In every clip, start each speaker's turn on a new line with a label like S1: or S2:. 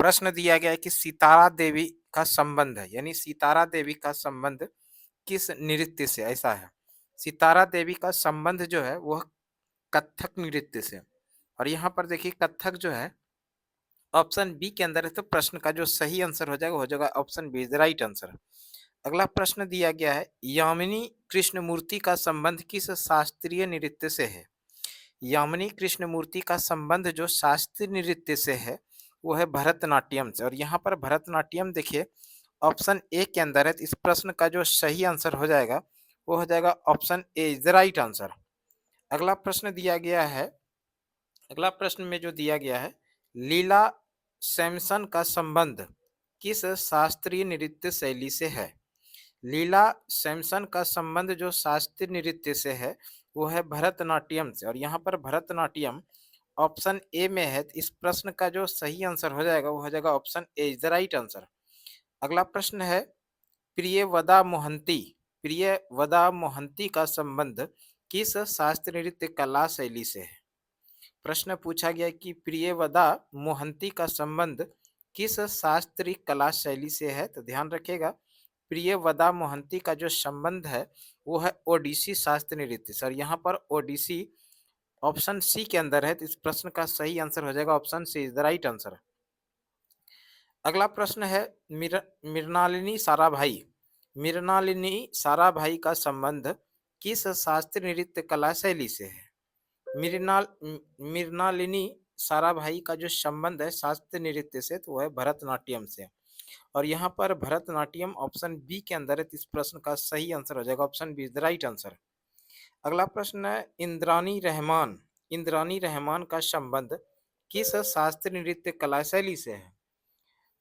S1: प्रश्न दिया गया है कि सितारा देवी का संबंध है, यानी सितारा देवी का संबंध किस नृत्य से ऐसा है। सितारा देवी का संबंध जो है वह कथक नृत्य से। और यहाँ पर देखिए कथक जो है ऑप्शन बी के अंदर है, तो प्रश्न का जो सही आंसर हो जाएगा option B is the right answer. अगला प्रश्न दिया गया है, यामिनी कृष्णमूर्ति का संबंध किस शास्त्रीय नृत्य से है। यामिनी कृष्णमूर्ति का संबंध जो शास्त्रीय नृत्य से है वो है भरतनाट्यम से। और यहाँ पर भरतनाट्यम देखिए ऑप्शन ए के अंदर है, तो इस प्रश्न का जो सही आंसर हो जाएगा वो हो जाएगा option A is the right answer. अगला प्रश्न दिया गया है, अगला प्रश्न में जो दिया गया है, लीला सैमसन का संबंध किस शास्त्रीय नृत्य शैली से है। लीला सैमसन का संबंध जो शास्त्रीय नृत्य से है वो है भरतनाट्यम से। और यहाँ पर भरतनाट्यम ऑप्शन ए में है, तो इस प्रश्न का जो सही आंसर हो जाएगा वो हो जाएगा option A is the right answer. अगला प्रश्न है, प्रियवदा मोहंती प्रियवदा मोहंती का संबंध किस शास्त्रीय नृत्य कला शैली से है। प्रश्न पूछा गया कि प्रियवदा मोहंती का संबंध किस शास्त्रीय कला शैली से है, तो ध्यान रखिएगा प्रियवदा मोहंती का जो संबंध है वो है ओडिसी शास्त्रीय नृत्य से। और यहाँ पर ओडिसी ऑप्शन सी के अंदर है, तो इस प्रश्न का सही आंसर हो जाएगा option C is the right answer. अगला प्रश्न है, मृणालिनी साराभाई मृणालिनी साराभाई का संबंध किस शास्त्रीय नृत्य कला शैली से है। मृणालिनी साराभाई का जो संबंध है शास्त्रीय नृत्य से, तो वह है भरतनाट्यम से। और यहाँ पर भरतनाट्यम ऑप्शन बी के अंदर है, तो इस प्रश्न का सही आंसर हो जाएगा option B is the right answer. अगला प्रश्न है, इंद्रानी रहमान का संबंध किस शास्त्रीय नृत्य कला शैली से है।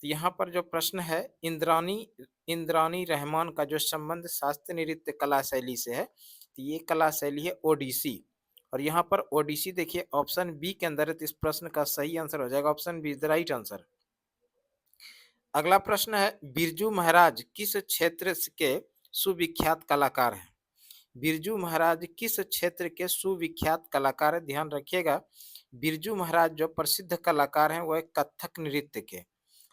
S1: तो यहाँ पर जो प्रश्न है, इंद्रानी रहमान का जो संबंध शास्त्रीय नृत्य कला शैली से है, तो ये कला शैली है ओडिसी। और यहाँ पर ओडिसी देखिए ऑप्शन बी के अंदर है, तो इस प्रश्न का सही आंसर हो जाएगा option B is the right answer. अगला प्रश्न है, बिरजू महाराज किस क्षेत्र के सुविख्यात कलाकार हैं। बिरजू महाराज किस क्षेत्र के सुविख्यात कलाकार है, ध्यान रखिएगा बिरजू महाराज जो प्रसिद्ध कलाकार हैं वो है कथक नृत्य के।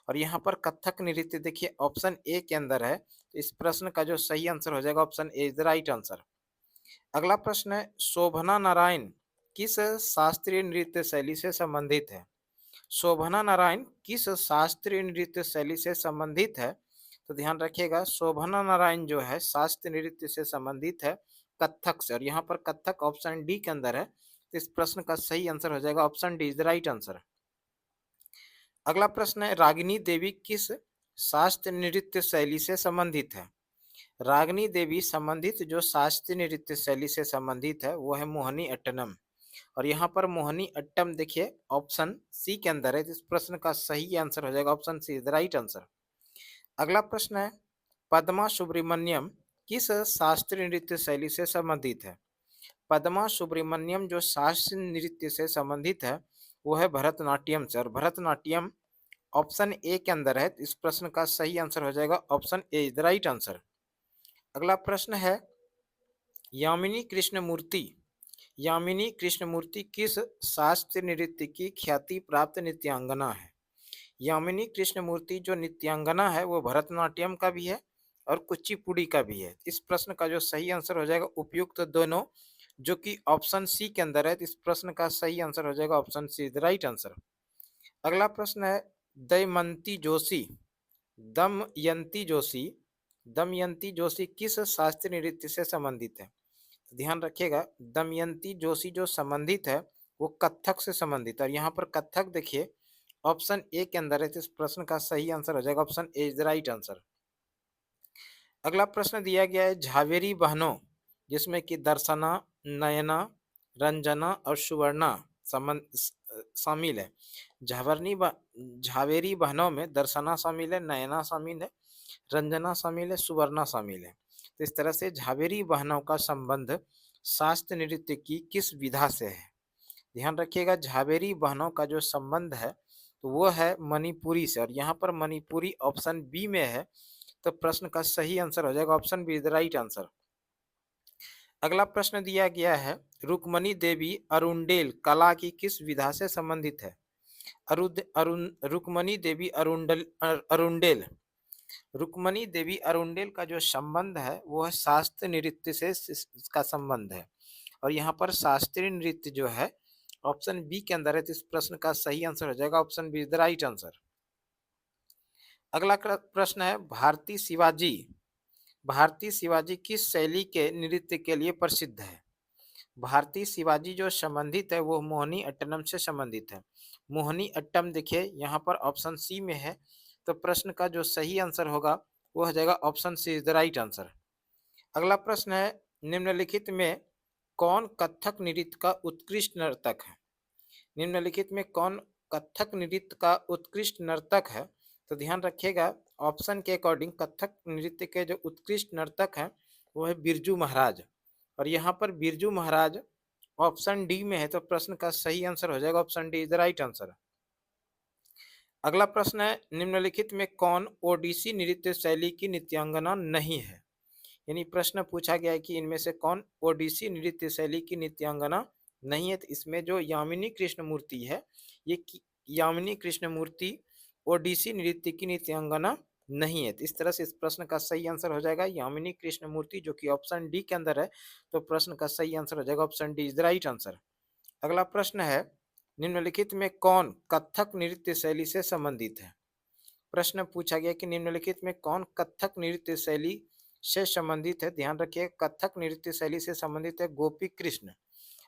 S1: और यहाँ पर कथक नृत्य देखिए ऑप्शन ए के अंदर है, तो इस प्रश्न का जो सही आंसर हो जाएगा option A is the right answer. अगला प्रश्न है, शोभना नारायण किस शास्त्रीय नृत्य शैली से संबंधित है। शोभना नारायण किस शास्त्रीय नृत्य शैली से संबंधित है, तो ध्यान रखिएगा शोभना नारायण जो है शास्त्रीय नृत्य से संबंधित है कथक से। और यहाँ पर कथक ऑप्शन डी के अंदर है, तो इस प्रश्न का सही आंसर हो जाएगा option D is the right answer. अगला प्रश्न है, रागिनी देवी किस शास्त्रीय नृत्य शैली से संबंधित है। रागिनी देवी संबंधित जो शास्त्रीय नृत्य शैली से संबंधित है वो है मोहिनी अट्टनम। और यहाँ पर मोहिनी अट्टम देखिए ऑप्शन सी के अंदर है, तो इस प्रश्न का सही आंसर हो जाएगा option C is the right answer. अगला प्रश्न है, पद्मा सुब्रमण्यम किस शास्त्रीय नृत्य शैली से संबंधित है। पद्मा सुब्रमण्यम जो शास्त्रीय नृत्य से संबंधित है वो है भरतनाट्यम से। और भरतनाट्यम ऑप्शन ए के अंदर है, तो इस प्रश्न का सही आंसर हो जाएगा option A is the right answer. अगला प्रश्न है, यामिनी कृष्णमूर्ति यामिनी कृष्णमूर्ति किस शास्त्रीय नृत्य की ख्याति प्राप्त नृत्यांगना है। यामिनी कृष्णमूर्ति जो नृत्यांगना है वो भरतनाट्यम का भी है और कुचिपुड़ी का भी है। इस प्रश्न का जो सही आंसर हो जाएगा उपयुक्त दोनों, जो कि ऑप्शन सी के अंदर है, तो इस प्रश्न का सही आंसर हो जाएगा option see the right answer. अगला प्रश्न है, दमयंती जोशी दमयंती जोशी दमयंती जोशी किस शास्त्रीय नृत्य से संबंधित है। तो ध्यान रखिएगा दमयंती जोशी जो संबंधित है वो कथक से संबंधित है। और यहाँ पर कथक देखिए ऑप्शन ए के अंदर है, तो इस प्रश्न का सही आंसर हो जाएगा option A is the right answer. अगला प्रश्न दिया गया है, झावेरी बहनों जिसमें कि दर्शना, नयना, रंजना और सुवर्णा शामिल है। झावेरी बहनों में दर्शना शामिल है, नयना शामिल है, रंजना शामिल है, सुवर्णा शामिल है। तो इस तरह से झावेरी बहनों का संबंध शास्त्रीय नृत्य की किस विधा से है। ध्यान रखिएगा झावेरी बहनों का जो संबंध है तो वो है मणिपुरी से। और यहाँ पर मणिपुरी ऑप्शन बी में है, तो प्रश्न का सही आंसर हो जाएगा option B is the right answer. अगला प्रश्न दिया गया है, रुक्मणी देवी अरुंडेल कला की किस विधा से संबंधित है। रुक्मणी देवी अरुंडेल। रुक्मणी देवी अरुंडेल का जो संबंध है वो है शास्त्रीय नृत्य से इसका संबंध है। और यहाँ पर शास्त्रीय नृत्य जो है ऑप्शन बी के अंदर है, तो इस प्रश्न का सही आंसर हो जाएगा option B is the right answer. अगला प्रश्न है भारतीय शिवाजी किस शैली के नृत्य के लिए प्रसिद्ध है? भारतीय शिवाजी जो संबंधित है वो मोहिनी अट्टनम से संबंधित है। मोहिनी अट्टम देखिए यहाँ पर ऑप्शन सी में है, तो प्रश्न का जो सही आंसर होगा वो हो जाएगा option C is the right answer. अगला प्रश्न है निम्नलिखित में कौन कथक नृत्य का उत्कृष्ट नर्तक है? निम्नलिखित में कौन कथक नृत्य का उत्कृष्ट नर्तक है? तो ध्यान रखिएगा ऑप्शन के अकॉर्डिंग कथक नृत्य के जो उत्कृष्ट नर्तक हैं वो है बिरजू महाराज। और यहाँ पर बिरजू महाराज ऑप्शन डी में है, तो प्रश्न का सही आंसर हो जाएगा option D is the right answer. अगला प्रश्न है निम्नलिखित में कौन ओडिसी नृत्य शैली की नृत्यांगना नहीं है? यानी प्रश्न पूछा गया है कि इनमें से कौन ओडिसी नृत्य शैली की नृत्यांगना नहीं है? तो इसमें जो यामिनी कृष्ण मूर्ति है, ये यामिनी कृष्ण मूर्ति ओडिसी नृत्य की नृत्यांगना नहीं है। तो इस तरह से इस प्रश्न का सही आंसर हो जाएगा यामिनी कृष्ण मूर्ति, जो कि ऑप्शन डी के अंदर है, तो प्रश्न का सही आंसर हो जाएगा option D is the right answer. अगला प्रश्न है निम्नलिखित में कौन कथक नृत्य शैली से संबंधित है? प्रश्न पूछा गया कि निम्नलिखित में कौन कथक नृत्य शैली से संबंधित है? ध्यान रखिए कथक नृत्य शैली से संबंधित है गोपी कृष्ण,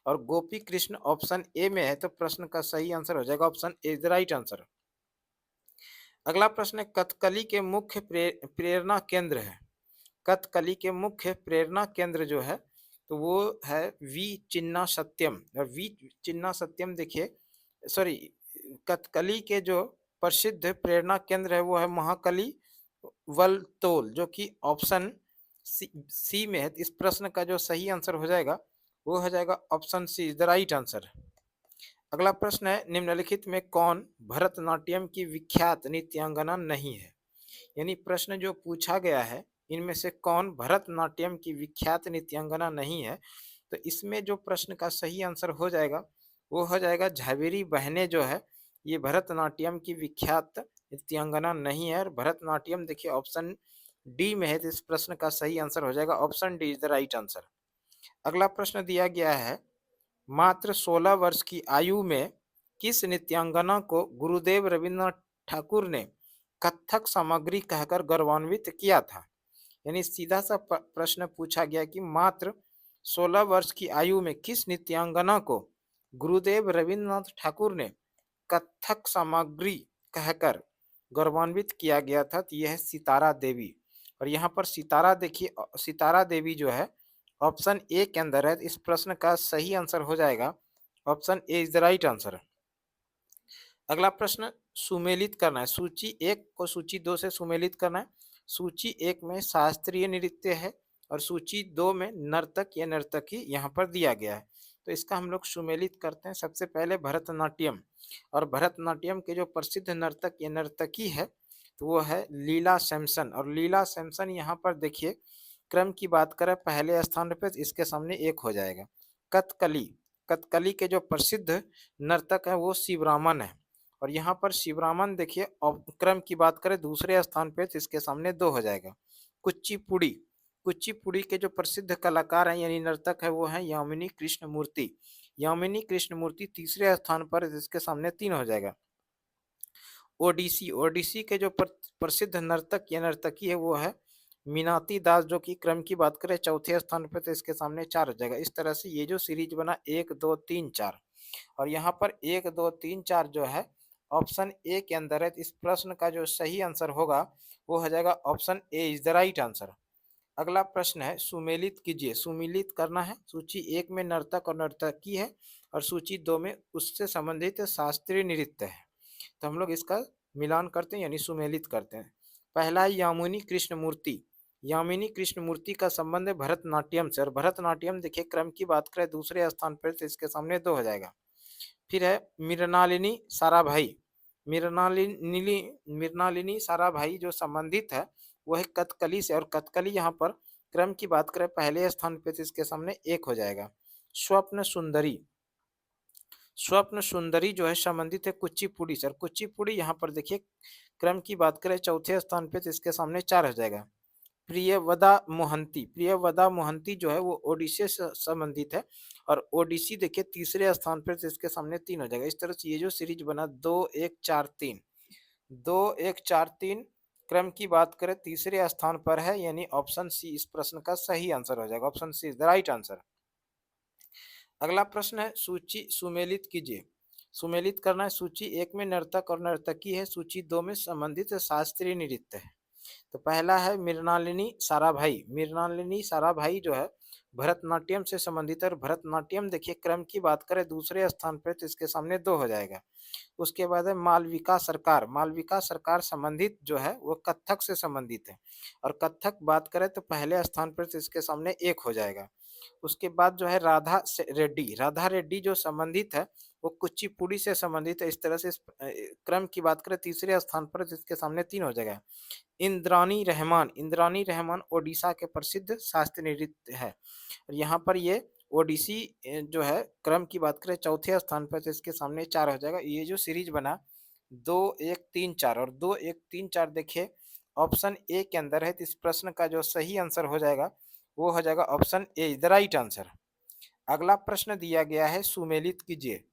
S1: और गोपी कृष्ण ऑप्शन ए में है, तो प्रश्न का सही आंसर हो जाएगा option A is the right answer. अगला प्रश्न है कथकली के मुख्य प्रेरणा केंद्र है। कथकली के मुख्य प्रेरणा केंद्र जो है तो वो है वी चिन्ना सत्यम। और वी चिन्ना सत्यम देखिए सॉरी, कथकली के जो प्रसिद्ध प्रेरणा केंद्र है वो है महाकली वलतोल, जो कि ऑप्शन सी में है। इस प्रश्न का जो सही आंसर हो जाएगा वो हो जाएगा option C is the right answer. अगला प्रश्न है निम्नलिखित में कौन भरतनाट्यम की विख्यात नृत्यांगना नहीं है? यानी प्रश्न जो पूछा गया है इनमें से कौन भरतनाट्यम की विख्यात नृत्यांगना नहीं है, तो इसमें जो प्रश्न का सही आंसर हो जाएगा वो हो जाएगा झावेरी बहनें जो है ये भरतनाट्यम की विख्यात नृत्यांगना नहीं है। और भरतनाट्यम देखिए ऑप्शन डी में है, तो इस प्रश्न का सही आंसर हो जाएगा option D is the right answer. अगला प्रश्न दिया गया है मात्र 16 वर्ष की आयु में किस नृत्यांगना को गुरुदेव रविन्द्रनाथ ठाकुर ने कथक सामग्री कहकर गौरवान्वित किया था? यानी सीधा सा प्रश्न पूछा गया कि मात्र 16 वर्ष की आयु में किस नृत्यांगना को गुरुदेव रविन्द्रनाथ ठाकुर ने कथक सामग्री कहकर गौरवान्वित किया गया था? तो यह है सितारा देवी। और यहाँ पर सितारा देखिए सितारा देवी जो है ऑप्शन ए के अंदर है, इस प्रश्न का सही आंसर हो जाएगा option A is the right answer. अगला प्रश्न सुमेलित करना है, सूची एक को सूची दो से सुमेलित करना है। सूची एक में शास्त्रीय नृत्य है और सूची दो में नर्तक या नर्तकी यहाँ पर दिया गया है, तो इसका हम लोग सुमेलित करते हैं। सबसे पहले भरतनाट्यम, और भरतनाट्यम के जो प्रसिद्ध नर्तक या नर्तकी है तो वो है लीला सैमसन। और लीला सैमसन यहाँ पर देखिए क्रम की बात करें पहले स्थान पे इसके सामने एक हो जाएगा। कथकली, कथकली के जो प्रसिद्ध नर्तक है वो शिवरामन है, और यहाँ पर शिवरामन देखिए क्रम की बात करें दूसरे स्थान पे तो इसके सामने दो हो जाएगा। कुचिपुड़ी, कुचिपुड़ी के जो प्रसिद्ध कलाकार हैं यानी नर्तक है वो है यामिनी कृष्ण मूर्ति, यामिनी कृष्ण मूर्ति तीसरे स्थान पर इसके सामने तीन हो जाएगा। ओडिसी, ओडिसी के जो प्रसिद्ध नर्तक या नर्तकी है वो है मीनाती दास, जो कि क्रम की बात करें चौथे स्थान पर तो इसके सामने चार हो जाएगा। इस तरह से ये जो सीरीज बना 1 2 3 4, और यहाँ पर 1 2 3 4 जो है ऑप्शन ए के अंदर है, तो इस प्रश्न का जो सही आंसर होगा वो हो जाएगा option A is the right answer. अगला प्रश्न है सुमेलित कीजिए, सुमेलित करना है। सूची एक में नर्तक और नर्तकी है और सूची दो में उससे संबंधित शास्त्रीय नृत्य है, तो हम लोग इसका मिलान करते हैं यानी सुमेलित करते हैं। पहला है यामिनी कृष्ण मूर्ति, यामिनी कृष्ण मूर्ति का संबंध है भरतनाट्यम से, और भरतनाट्यम देखिए क्रम की बात करें दूसरे स्थान पर तो इसके सामने दो हो जाएगा। फिर है मृणालिनी साराभाई, मृणालिनी मृणालिनी साराभाई जो संबंधित है वो है कथकली से, और कथकली यहाँ पर क्रम की बात करें पहले स्थान पे तो इसके सामने एक हो जाएगा। स्वप्न सुंदरी, स्वप्न सुंदरी जो है संबंधित है कुचिपुड़ी से, और कुचिपुड़ी यहाँ पर देखिए क्रम की बात करें चौथे स्थान पे तो इसके सामने 4 हो जाएगा। प्रियवदा मोहंती जो है वो ओडिसी से संबंधित है, और ओडिसी देखिए तीसरे स्थान पर तो इसके सामने 3 हो जाएगा। इस तरह से ये जो सीरीज बना 2 1 4 3, 2 1 4 3 क्रम की बात करें तीसरे स्थान पर है, यानी ऑप्शन सी इस प्रश्न का सही आंसर हो जाएगा। Option C is the right answer. अगला प्रश्न है सूची सुमेलित कीजिए। सुमेलित करना है। सूची 1 में नर्तक और नर्तकी है, सूची 2 में संबंधित शास्त्रीय नृत्य है। तो पहला है मृणालिनी साराभाई। मृणालिनी साराभाई जो है भरतनाट्यम से संबंधित है, और भरतनाट्यम देखिए क्रम की बात करें दूसरे स्थान पर तो इसके सामने 2 हो जाएगा। उसके बाद है मालविका सरकार। मालविका सरकार संबंधित जो है वो कथक से संबंधित है, और कथक बात करें तो पहले स्थान पर तो इसके सामने 1 हो जाएगा। उसके बाद जो है रेड्डी। राधा रेड्डी जो संबंधित है वो कुचिपुड़ी से संबंधित है। इस तरह से क्रम की बात करें तीसरे स्थान पर तो इसके सामने 3 हो जाएगा। इंद्रानी रहमान। इंद्रानी रहमान ओडिशा के प्रसिद्ध शास्त्रीय नृत्य है, और यहाँ पर ये ओडिसी जो है क्रम की बात करें चौथे स्थान पर तो इसके सामने 4 हो जाएगा। ये जो सीरीज बना 2 1 3 4 और 2 1 3 4 देखिए ऑप्शन ए के अंदर है, तो इस प्रश्न का जो सही आंसर हो जाएगा वो हो जाएगा option A is the right answer. अगला प्रश्न दिया गया है सुमेलित कीजिए।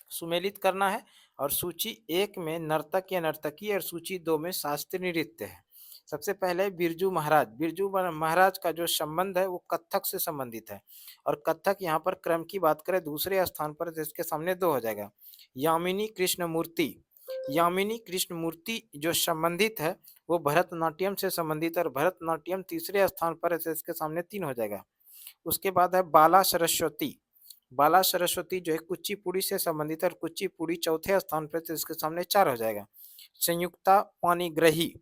S1: सुमेलित करना है, और सूची 1 में नर्तक या नर्तकी और सूची 2 में शास्त्रीय नृत्य है। सबसे पहले बिरजू महाराज। बिरजू महाराज का जो संबंध है वो कथक से संबंधित है, और कथक यहाँ पर क्रम की बात करें दूसरे स्थान पर तो इसके सामने 2 हो जाएगा। यामिनी कृष्णमूर्ति। यामिनी कृष्णमूर्ति जो संबंधित है वो भरतनाट्यम से संबंधित है, और भरतनाट्यम तीसरे स्थान पर है तो इसके सामने 3 हो जाएगा। उसके बाद है बाला सरस्वती। बाला सरस्वती जो है कुचिपुड़ी से संबंधित है, और कुचिपुड़ी चौथे स्थान पर तो इसके सामने 4 हो जाएगा। संयुक्ता पाणिग्राही।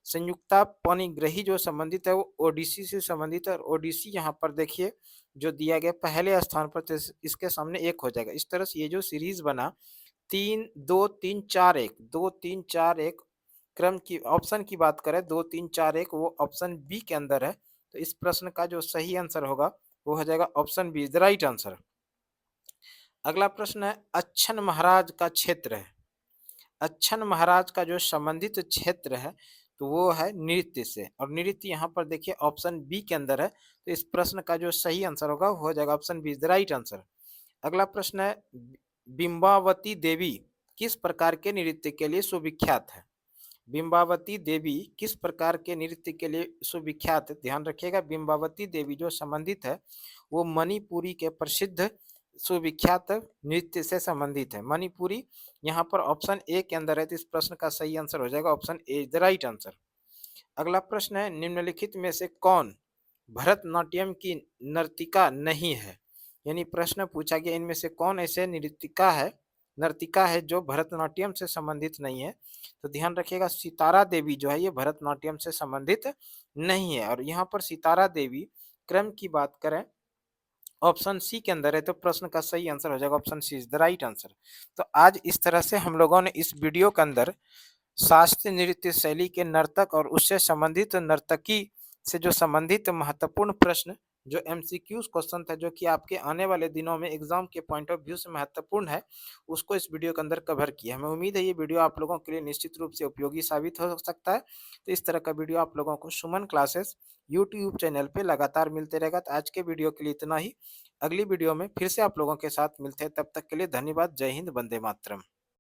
S1: संयुक्ता पाणिग्राही जो संबंधित है वो ओडिसी से संबंधित है, और ओडिसी यहाँ पर देखिए जो दिया गया पहले स्थान पर तो इसके सामने 1 हो जाएगा। इस तरह से ये जो सीरीज बना 3 2 3 4 1, 2 3 4 1 क्रम की ऑप्शन की बात करें 2 3 4 1 वो ऑप्शन बी के अंदर है, तो इस प्रश्न का जो सही आंसर होगा वो हो जाएगा option B is the right answer. अगला प्रश्न है अच्छन महाराज का क्षेत्र है। अच्छन महाराज का जो संबंधित क्षेत्र है तो वो है नृत्य से, और नृत्य यहाँ पर देखिए ऑप्शन बी के अंदर है, तो इस प्रश्न का जो सही आंसर होगा वो हो जाएगा option B is the right answer. अगला प्रश्न है बिंबावती देवी किस प्रकार के नृत्य के लिए सुविख्यात है। बिंबावती देवी किस प्रकार के नृत्य के लिए सुविख्यात है। ध्यान रखिएगा बिंबावती देवी जो संबंधित है वो मणिपुरी के प्रसिद्ध सुविख्यात नृत्य से संबंधित है। मणिपुरी यहाँ पर ऑप्शन ए के अंदर है, तो इस प्रश्न का सही आंसर हो जाएगा option A is the right answer. अगला प्रश्न है निम्नलिखित में से कौन भरतनाट्यम की नर्तिका नहीं है। यानी प्रश्न पूछा गया इनमें से कौन ऐसे नर्तिका है जो भरतनाट्यम से संबंधित नहीं है। तो ध्यान रखिएगा सितारा देवी जो है ये भरतनाट्यम से संबंधित नहीं है, और यहाँ पर सितारा देवी क्रम की बात करें ऑप्शन सी के अंदर है, तो प्रश्न का सही आंसर हो जाएगा option C is the right answer. तो आज इस तरह से हम लोगों ने इस वीडियो के अंदर शास्त्रीय नृत्य शैली के नर्तक और उससे संबंधित नर्तकी से जो संबंधित महत्वपूर्ण प्रश्न जो एमसीक्यूज क्वेश्चन था जो कि आपके आने वाले दिनों में एग्जाम के पॉइंट ऑफ व्यू से महत्वपूर्ण है उसको इस वीडियो के अंदर कवर किया। हमें उम्मीद है ये वीडियो आप लोगों के लिए निश्चित रूप से उपयोगी साबित हो सकता है। तो इस तरह का वीडियो आप लोगों को सुमन क्लासेस यूट्यूब चैनल पे लगातार मिलते रहेगा। तो आज के वीडियो के लिए इतना ही। अगली वीडियो में फिर से आप लोगों के साथ मिलते हैं, तब तक के लिए धन्यवाद। जय हिंद, वंदे मातरम।